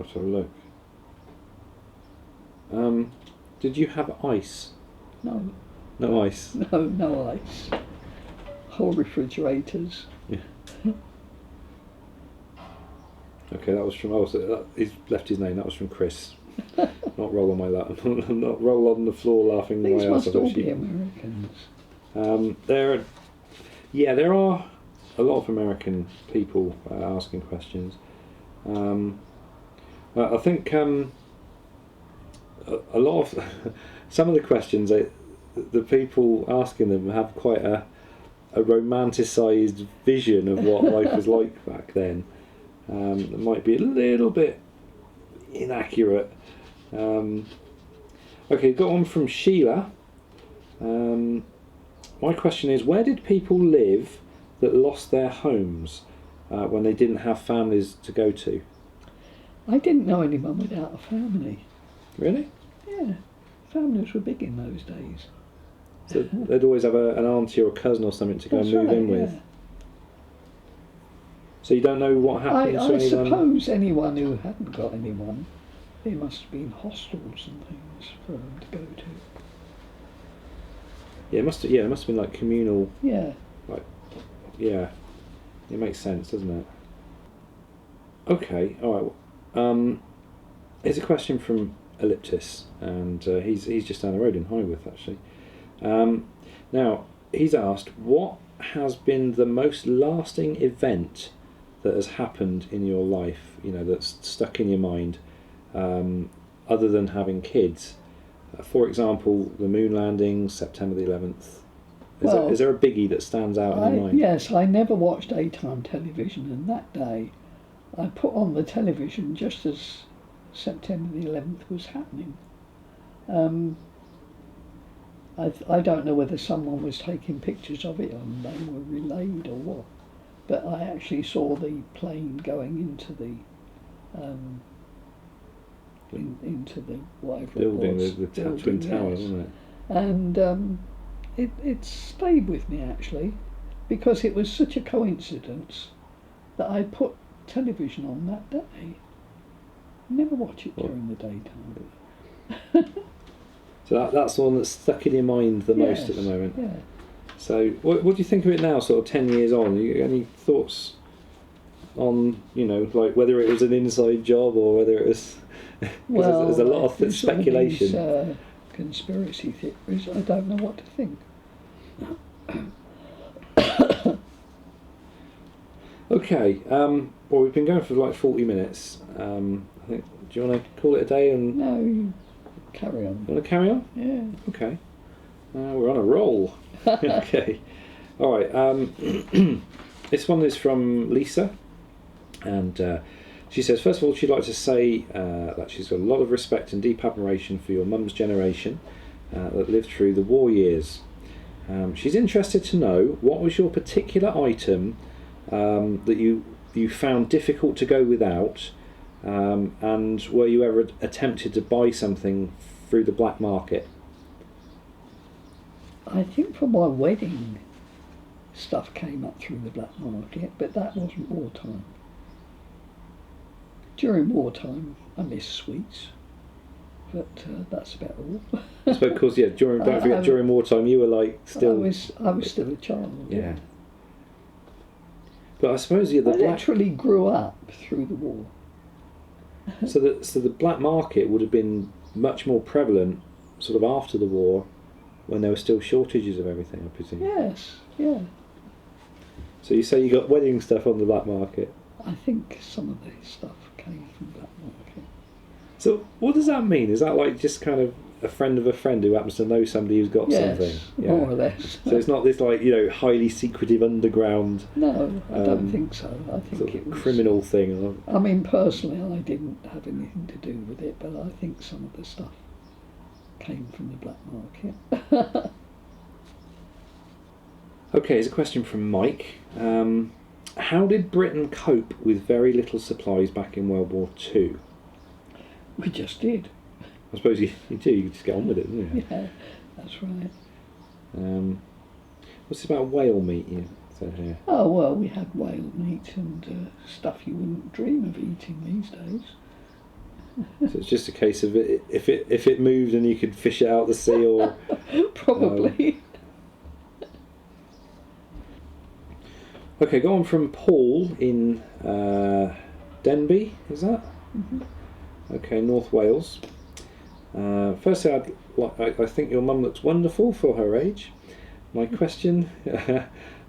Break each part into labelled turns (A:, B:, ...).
A: Let's have a look. Did you have ice?
B: No.
A: No ice?
B: No ice. Whole refrigerators.
A: Yeah. Okay, that was from... he's left his name. That was from Chris. Not roll on my lap. Not roll on the floor laughing.
B: These
A: my
B: must
A: ass
B: all
A: off.
B: be Americans.
A: There are a lot of American people asking questions. I think a lot of some of the questions, the people asking them have quite a romanticised vision of what life was like back then. It might be a little bit inaccurate. Okay, got one from Sheila. My question is, where did people live that lost their homes when they didn't have families to go to?
B: I didn't know anyone without a family.
A: Really?
B: Yeah, families were big in those days.
A: So they'd always have an auntie or a cousin or something to go and move in with. So you don't know what happened to
B: I
A: anyone?
B: suppose anyone who hadn't got anyone, there must have been hostels and things for them to go to.
A: Yeah, it must have been like communal.
B: Yeah.
A: Yeah, it makes sense, doesn't it? Okay, all right. Here's a question from Elliptis, and he's just down the road in Highworth, actually. Now, he's asked, what has been the most lasting event that has happened in your life, that's stuck in your mind, other than having kids? For example, the moon landing, September the 11th. Is there a biggie that stands out in your mind?
B: Yes, I never watched daytime television, and that day I put on the television just as September the 11th was happening. I don't know whether someone was taking pictures of it and they were relayed or what, but I actually saw the plane going into the into the whatever
A: building,
B: it was.
A: the Twin Towers, wasn't it?
B: And it stayed with me actually, because it was such a coincidence that I put television on that day. Never watch it during the daytime.
A: So that's the one that's stuck in your mind the most at the moment.
B: Yeah.
A: So what do you think of it now, sort of 10 years on? You any thoughts on, like whether it was an inside job or whether it was...
B: Well,
A: there's a lot of speculation.
B: All these, conspiracy theories, I don't know what to think.
A: Okay, well, we've been going for like 40 minutes. I think, do you want to call it a day? And
B: no, you carry on.
A: You want to carry on?
B: Yeah.
A: Okay. We're on a roll. Okay. All right. This one is from Lisa, and she says, first of all, she'd like to say that she's got a lot of respect and deep admiration for your mum's generation that lived through the war years. She's interested to know, what was your particular item that you found difficult to go without, and were you ever attempted to buy something through the black market?
B: I think for my wedding, stuff came up through the black market, but that wasn't wartime. During wartime, I missed sweets, but that's about all.
A: I suppose, because don't forget, during wartime you were like still.
B: I was still a child.
A: Yeah. But I suppose
B: I literally grew up through the war.
A: So the black market would have been much more prevalent, sort of after the war, when there were still shortages of everything, I presume.
B: Yes. Yeah.
A: So you say you got wedding stuff on the black market?
B: I think some of the stuff came from black market.
A: So what does that mean? Is that like just kind of a friend of a friend who happens to know somebody who's got something?
B: Yeah, more or less.
A: So it's not this like highly secretive underground.
B: No, I don't think so. I think
A: sort of
B: it was
A: criminal thing.
B: I mean, personally, I didn't have anything to do with it, but I think some of the stuff came from the black market.
A: Okay, here's a question from Mike. How did Britain cope with very little supplies back in World War II?
B: We just did.
A: I suppose you do. You just get on with it, don't you?
B: Yeah, that's right.
A: What's this about whale meat you said here?
B: Oh, well, we had whale meat and stuff you wouldn't dream of eating these days.
A: So it's just a case of if it moved and you could fish it out the sea, or
B: Probably.
A: Okay, go on from Paul in Denbigh, is that?
B: Mhm.
A: Okay, North Wales. Firstly, I think your mum looks wonderful for her age. My question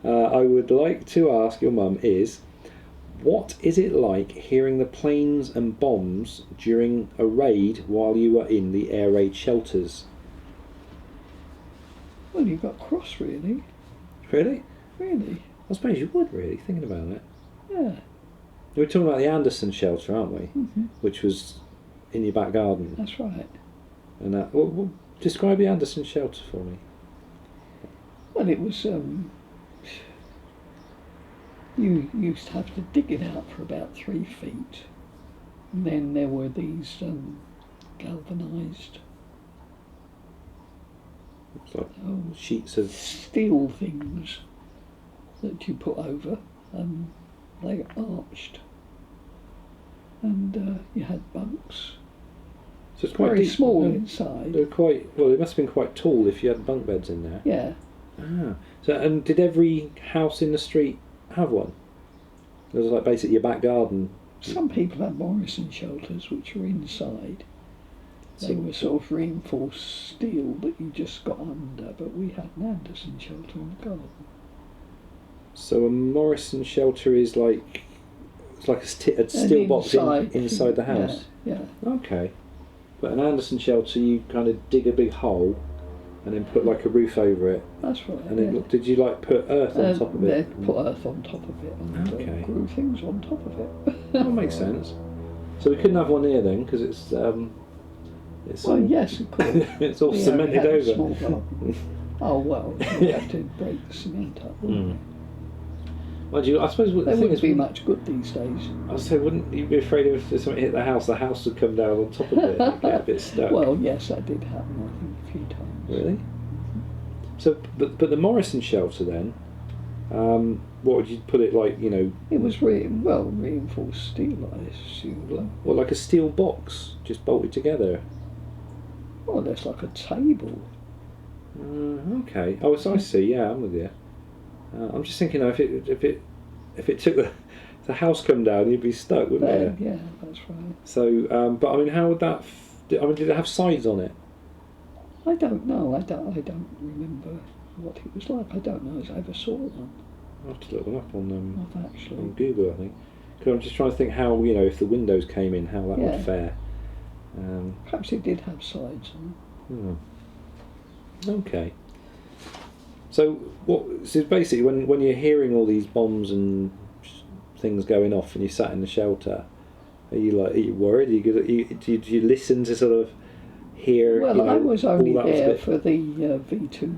A: I would like to ask your mum is, what is it like hearing the planes and bombs during a raid while you were in the air raid shelters?
B: Well, you got cross, really.
A: Really?
B: Really.
A: I suppose you would, really, thinking about it.
B: Yeah.
A: We're talking about the Anderson shelter, aren't we?
B: Mhm.
A: Which was in your back garden.
B: That's right.
A: And describe the Anderson shelter for me.
B: Well, it was. You used to have to dig it out for about 3 feet, and then there were these galvanised
A: It's like sheets of...
B: steel things that you put over, and they arched, and you had bunks.
A: So it's quite
B: Very
A: deep.
B: small
A: They're
B: inside.
A: quite... Well, they must have been quite tall if you had bunk beds in there.
B: Yeah.
A: Ah. So, and did every house in the street have one? It was like basically your back garden.
B: Some people had Morrison shelters which were inside. They were sort of reinforced steel that you just got under, but we had an Anderson shelter in the garden.
A: So a Morrison shelter is like... It's like a steel box inside the house?
B: Yeah.
A: Okay. But an Anderson shelter, you kind of dig a big hole and then put like a roof over it.
B: That's right.
A: And then did you like put earth on top of it?
B: They put earth on top of it and
A: Okay.
B: grew things on top of it.
A: That makes sense. So we couldn't have one here then because it's
B: Well,
A: all,
B: yes, of course.
A: it's all
B: We only
A: cemented
B: had a
A: over.
B: small garden. Oh well, we have to break the cement up, wouldn't we?
A: Well, I suppose the
B: They
A: thing
B: wouldn't
A: is,
B: be much good these days.
A: I was saying, wouldn't you be afraid of if something hit the house would come down on top of it and get a bit stuck?
B: Well, yes, that did happen, I think, a few times.
A: Really? So, but the Morrison shelter then, what would you put it like? You know,
B: It was reinforced steel, I assume.
A: well, like a steel box just bolted together.
B: Well, that's like a table.
A: Okay. Oh, so I see. Yeah, I'm with you. I'm just thinking, if it took the house come down, you'd be stuck, wouldn't you?
B: Yeah, that's right.
A: So, but I mean, how would that? Did it have sides on it?
B: I don't know. I don't remember what it was like. I don't know if I ever saw one.
A: I'll have to look one up on
B: Not actually.
A: on Google, I think. Because I'm just trying to think how, if the windows came in, how that
B: Yeah.
A: would fare.
B: Perhaps it did have sides on
A: Okay. So basically, when you're hearing all these bombs and things going off, and you're sat in the shelter, are you worried? Do you listen to sort of hear?
B: Well, I was only
A: all that
B: there
A: bit-
B: for the V2,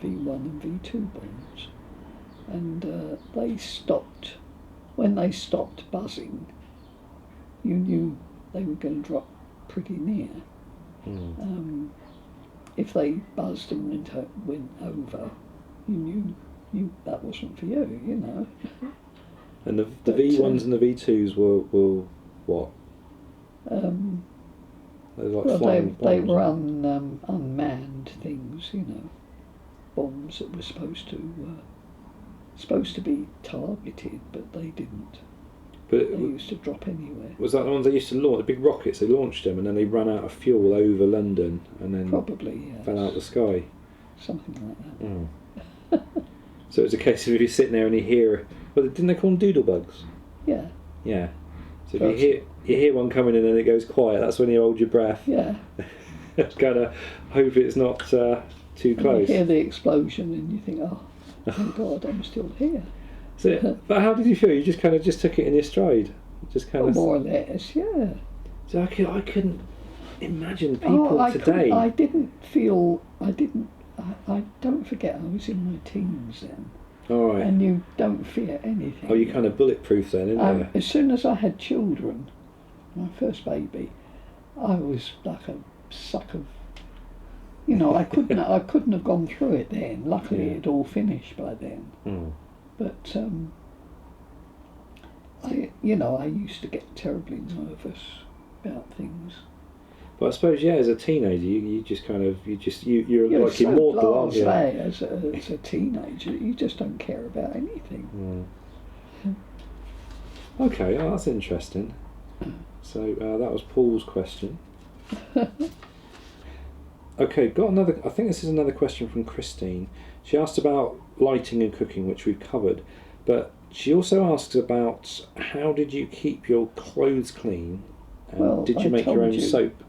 B: V1 and V2 bombs, and they stopped. When they stopped buzzing, you knew they were going to drop pretty near. If they buzzed and went over, you knew that wasn't for you, you know.
A: And the
B: But,
A: V1s and the V2s were what? They were like
B: Well,
A: flying
B: they
A: bombs.
B: were unmanned things, you know, bombs that were supposed to be targeted, but they didn't.
A: But
B: They used to drop anywhere.
A: was that the ones they used to launch? The big rockets, they launched them and then they ran out of fuel over London and then
B: Probably, yes.
A: fell out the sky.
B: Something like that.
A: So it was a case of if you're sitting there and you hear, well, didn't they call them doodlebugs?
B: Yeah,
A: Yeah. So if
B: That's-
A: you hear one coming in and it goes quiet, that's when you hold your breath.
B: yeah.
A: Kind of hope it's not too
B: And you
A: close.
B: hear the explosion and you think, oh, thank God, I'm still here.
A: So, but how did you feel? You just kind of took it in your stride, just kind
B: Well,
A: of.
B: more or less, yeah.
A: So I couldn't imagine people
B: I
A: today.
B: don't forget I was in my teens then.
A: All right.
B: And you don't fear anything.
A: Oh, you kind of bulletproof then, isn't you?
B: As soon as I had children, my first baby, I was like a sucker. You know, I couldn't have gone through it then. Luckily,
A: Yeah.
B: it all finished by then.
A: Mm.
B: But I used to get terribly nervous about things.
A: But I suppose, yeah, as a teenager, you just kind of, you're
B: You're
A: like
B: so
A: immortal, aren't you?
B: blasé as a teenager. You just don't care about anything.
A: Okay, oh, that's interesting. So that was Paul's question. Okay, got another. I think this is another question from Christine. She asked about lighting and cooking, which we've covered, but she also asks about how did you keep your clothes clean, and
B: Well,
A: did you
B: I
A: make your
B: told
A: own
B: you.
A: soap?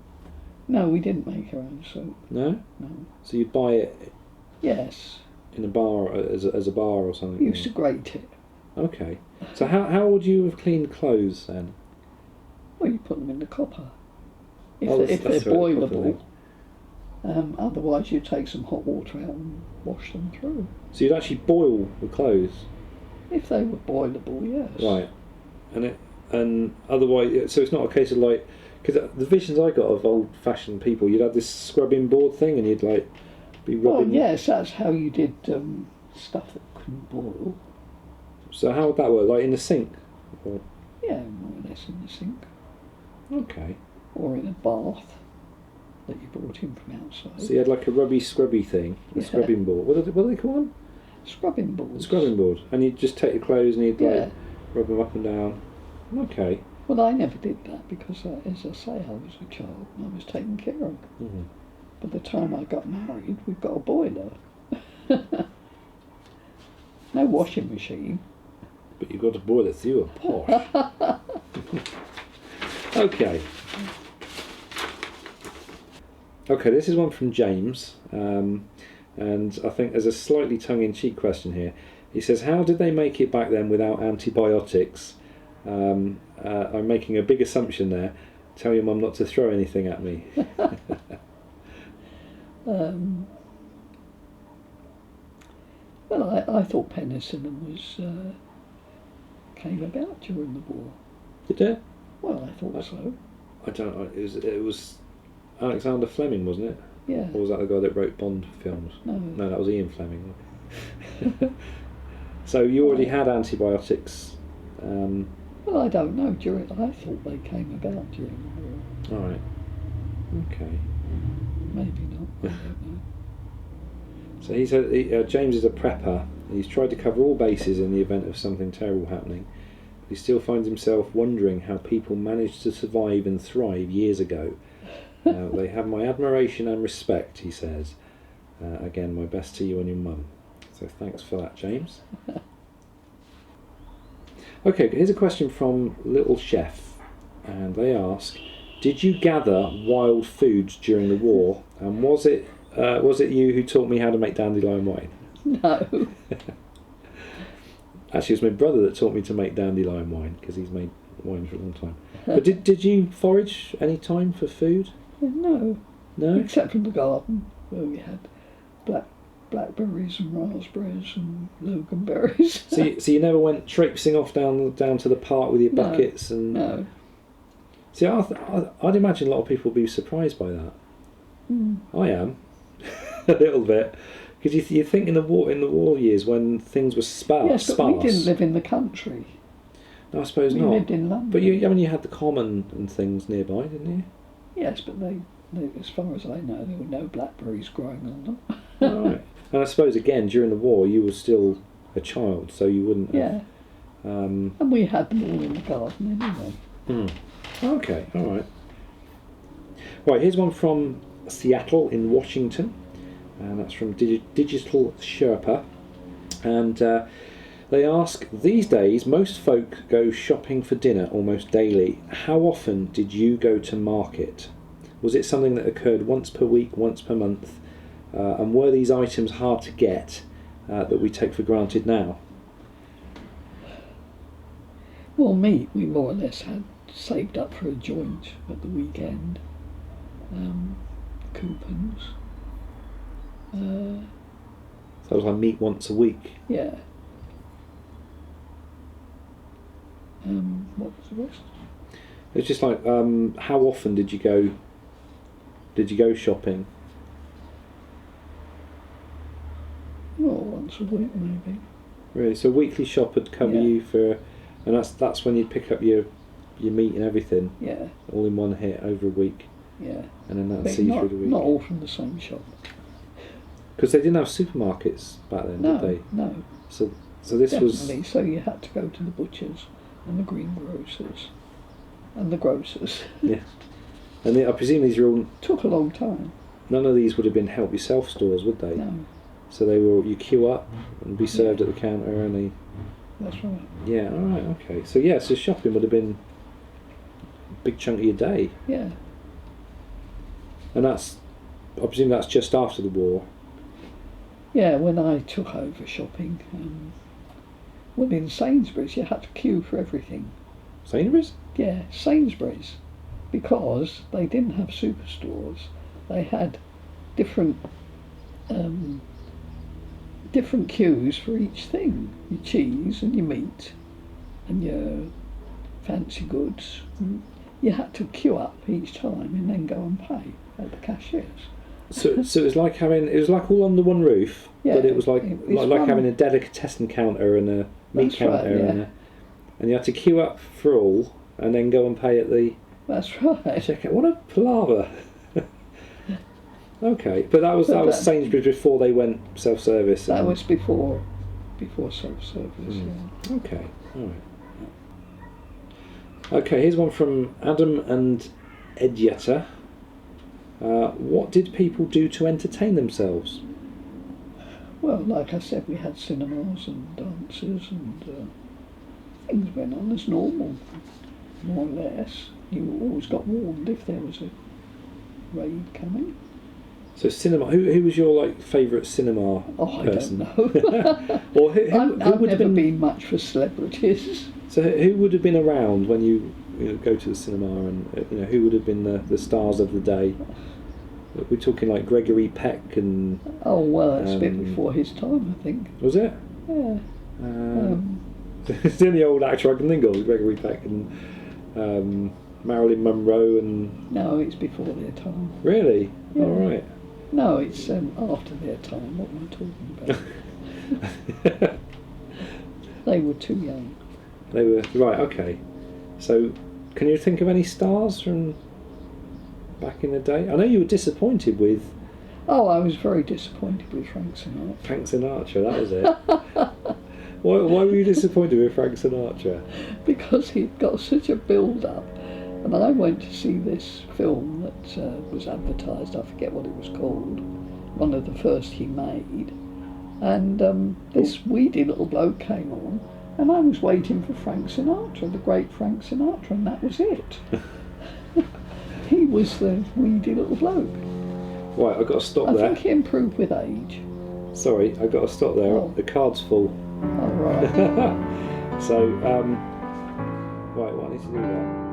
B: No, we didn't make our own soap.
A: No.
B: No.
A: So you buy it
B: Yes.
A: in a bar as a bar or something.
B: We used to grate it.
A: Okay. So how would you have cleaned clothes then?
B: Well, you put them in the copper. If
A: Oh,
B: they're
A: that's right, the copper
B: boilable.
A: thing.
B: Otherwise, you take some hot water out and wash them through.
A: So you'd actually boil the clothes,
B: If they were boilable, yes.
A: right? And otherwise, so it's not a case of like, because the visions I got of old-fashioned people, you'd have this scrubbing board thing, and you'd like be
B: Well,
A: rubbing.
B: yes, that's how you did stuff that couldn't boil.
A: So how would that work? Like in the sink? Or,
B: Yeah, more or less in the sink.
A: okay.
B: Or in a bath that you brought in from outside.
A: So you had like a rubby scrubby thing, a
B: Yeah.
A: scrubbing board. What do they call them?
B: Scrubbing
A: A
B: boards.
A: scrubbing board. And you'd just take your clothes and you'd
B: Yeah.
A: like rub them up and down. Okay.
B: Well, I never did that because, as I say, I was a child and I was taken care of.
A: Mm-hmm.
B: By the time I got married, we've got a boiler. No washing machine.
A: But you've got to boil it so you are posh. Okay. Okay, this is one from James, and I think there's a slightly tongue-in-cheek question here. He says, how did they make it back then without antibiotics? I'm making a big assumption there. Tell your mum not to throw anything at me.
B: Well, I thought penicillin came about during the war.
A: Did it?
B: Well, I thought so.
A: I don't know. It was Alexander Fleming, wasn't it?
B: Yeah.
A: Or was that the guy that wrote Bond films?
B: No.
A: That was Ian Fleming. So you already had antibiotics.
B: Well, I don't know. I thought they came about during the war.
A: All right. Okay.
B: Maybe not. I don't know.
A: So he said James is a prepper. He's tried to cover all bases in the event of something terrible happening. He still finds himself wondering how people managed to survive and thrive years ago. They have my admiration and respect, he says. Again, my best to you and your mum. So thanks for that, James. Okay, here's a question from Little Chef, and they ask, did you gather wild foods during the war, and was it you who taught me how to make dandelion wine?
B: No.
A: Actually, it was my brother that taught me to make dandelion wine, because he's made wine for a long time. But did you forage any time for food?
B: No.
A: No?
B: Except from the garden, where we had blackberries and raspberries and loganberries.
A: So you never went traipsing off down to the park with your
B: No.
A: buckets and.
B: No.
A: See, I'd imagine a lot of people would be surprised by that. I am a little bit, because you think in the war years when things were
B: Yes, but
A: sparse.
B: we didn't live in the country.
A: No, I suppose
B: We
A: not.
B: lived in London.
A: But you had the common and things nearby, didn't you?
B: Yes, but they, as far as I know, there were no blackberries growing on them.
A: Right. And I suppose again during the war you were still a child, so you wouldn't.
B: Yeah.
A: Have,
B: And we had them all in the garden anyway.
A: Okay. All right. Right. Here's one from Seattle in Washington, and that's from Digital Sherpa, and they ask, these days most folk go shopping for dinner almost daily. How often did you go to market? Was it something that occurred once per week, once per month? And were these items hard to get that we take for granted now?
B: Well, meat we more or less had saved up for a joint at the weekend. Coupons.
A: So it was like meat once a week.
B: Yeah. What was the rest?
A: It's just like, how often did you go shopping?
B: Well, once a week maybe.
A: Really? So a weekly shop would cover
B: Yeah.
A: you for, and that's when you'd pick up your your meat and everything,
B: Yeah,
A: all in one hit over a week,
B: yeah.
A: and then that'd
B: But
A: see you
B: not,
A: through the
B: not
A: week.
B: all from the same shop.
A: Because they didn't have supermarkets back then,
B: No,
A: did they?
B: no.
A: So this
B: Definitely.
A: was.
B: So you had to go to the butchers and the greengrocers and the grocers.
A: Yeah. And I presume these are all.
B: Took a long time.
A: None of these would have been help yourself stores, would they?
B: No,
A: So they were. You queue up and be served at the counter, and they.
B: that's right.
A: Yeah. All right. Okay. So yeah. So shopping would have been a big chunk of your day,
B: Yeah.
A: and that's. I presume that's just after the war.
B: Yeah, when I took over shopping, well, in Sainsbury's you had to queue for everything.
A: Sainsbury's.
B: Yeah, Sainsbury's, because they didn't have superstores. They had different different queues for each thing. Your cheese and your meat and your fancy goods. You had to queue up each time and then go and pay at the cashiers.
A: So it was like having. It was like all under one roof,
B: Yeah,
A: but it was like
B: it's
A: like
B: one-
A: having a delicatessen counter and a meat
B: That's right,
A: counter,
B: yeah.
A: and you had to queue up for all, and then go and pay at the
B: That's right.
A: checkout. What a palaver! Okay, but that was Sainsbury's before they went self-service.
B: That
A: and-
B: was before self-service. Yeah.
A: Okay, all right. Okay, here's one from Adam and Edjetta. What did people do to entertain themselves?
B: Well, like I said, we had cinemas and dances and things went on as normal, more or less. You always got warned if there was a raid coming.
A: So cinema. Who was your favourite cinema
B: Oh,
A: person?
B: I don't know.
A: Or who
B: I've
A: would have
B: never
A: been?
B: been much for celebrities.
A: So who would have been around when you go to the cinema, and who would have been the stars of the day? We're talking like Gregory Peck and.
B: Oh, well, that's a bit
A: Um,
B: before his time, I think.
A: Was it?
B: Yeah.
A: It's the only old actor I can think of, is Gregory Peck and Marilyn Monroe and.
B: No, it's before their time.
A: Really?
B: Yeah.
A: All right.
B: No, it's after their time. What am I talking about? They were too young.
A: They were right. Okay. So, can you think of any stars from back in the day? I know you were disappointed with
B: Oh, I was very disappointed with Frank Sinatra.
A: Frank Sinatra. That was it. Why were you disappointed with Frank Sinatra?
B: Because he'd got such a build-up. And I went to see this film that was advertised, I forget what it was called, one of the first he made. And this weedy little bloke came on, and I was waiting for Frank Sinatra, the great Frank Sinatra, and that was it. He was the weedy little bloke.
A: Right, I've got to stop
B: I
A: there.
B: think he improved with age.
A: Sorry, I've got to stop there.
B: Oh.
A: The card's full.
B: All right.
A: So, right, what I need to do there.